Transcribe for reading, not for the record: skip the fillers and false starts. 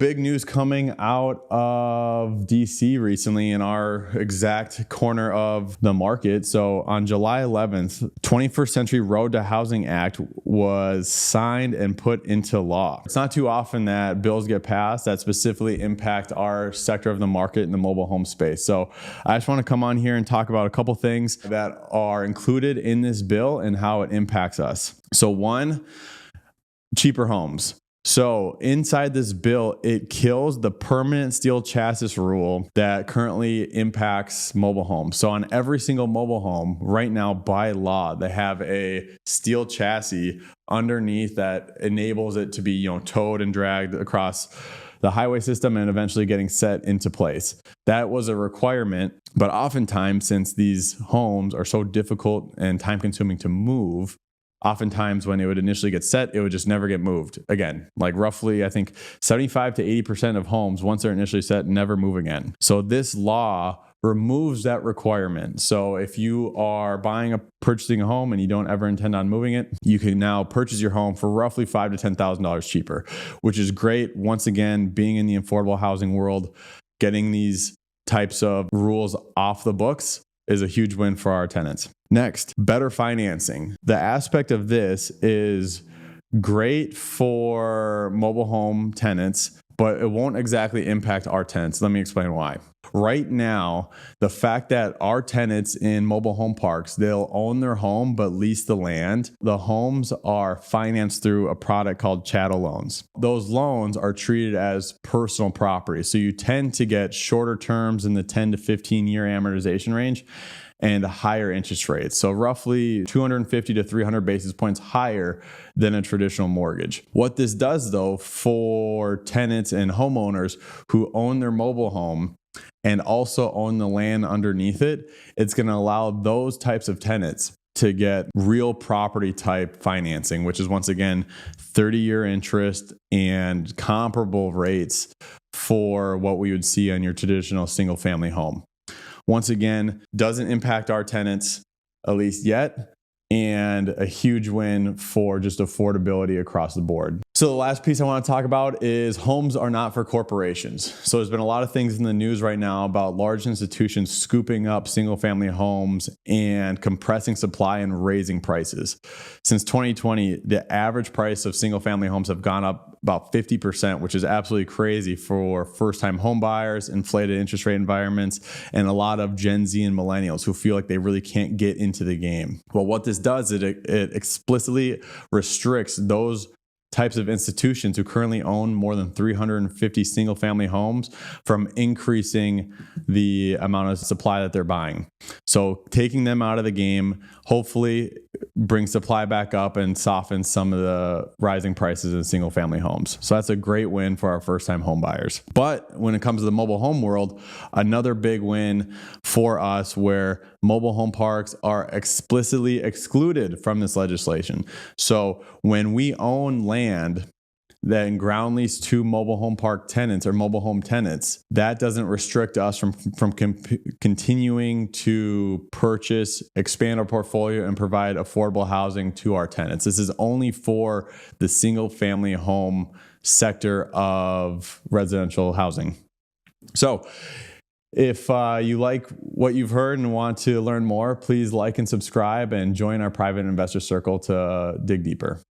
big news coming out of DC recently in our exact corner of the market. So on July 11th, 21st Century Road to Housing Act was signed and put into law. It's not too often that bills get passed that specifically impact our sector of the market in the mobile home space. So I just want to come on here and talk about a couple things that are included in this bill and how it impacts us. So one, cheaper homes. So inside this bill, it kills the permanent steel chassis rule that currently impacts mobile homes. So on every single mobile home right now, by law, they have a steel chassis underneath that enables it to be, towed and dragged across the highway system and eventually getting set into place. That was a requirement, but oftentimes, since these homes are so difficult and time consuming to move, oftentimes when it would initially get set, it would just never get moved again. Like roughly, I think 75 to 80% of homes, once they're initially set, never move again. So this law removes that requirement. So if you are purchasing a home and you don't ever intend on moving it, you can now purchase your home for roughly $5,000 to $10,000 cheaper, which is great. Once again, being in the affordable housing world, getting these types of rules off the books is a huge win for our tenants. Next, better financing. The aspect of this is great for mobile home tenants, but it won't exactly impact our tenants. Let me explain why. Right now, the fact that our tenants in mobile home parks, they'll own their home but lease the land. The homes are financed through a product called chattel loans. Those loans are treated as personal property. So you tend to get shorter terms in the 10 to 15 year amortization range and higher interest rates. So roughly 250 to 300 basis points higher than a traditional mortgage. What this does though for tenants and homeowners who own their mobile home and also own the land underneath it, it's going to allow those types of tenants to get real property type financing, which is once again 30-year interest and comparable rates for what we would see on your traditional single family home. Once again, doesn't impact our tenants, at least yet, and a huge win for just affordability across the board. So the last piece I want to talk about is homes are not for corporations. So there's been a lot of things in the news right now about large institutions scooping up single family homes and compressing supply and raising prices. Since 2020, the average price of single family homes have gone up about 50%, which is absolutely crazy for first-time home buyers, inflated interest rate environments, and a lot of Gen Z and millennials who feel like they really can't get into the game. Well, what this does is it explicitly restricts those types of institutions who currently own more than 350 single family homes from increasing the amount of supply that they're buying. So taking them out of the game hopefully brings supply back up and softens some of the rising prices in single family homes. So that's a great win for our first time home buyers. But when it comes to the mobile home world, another big win for us where mobile home parks are explicitly excluded from this legislation. So when we own land then ground lease to mobile home park tenants or mobile home tenants, that doesn't restrict us from continuing to purchase, expand our portfolio, and provide affordable housing to our tenants. This is only for the single family home sector of residential housing. So if you like what you've heard and want to learn more, please like and subscribe and join our private investor circle to dig deeper.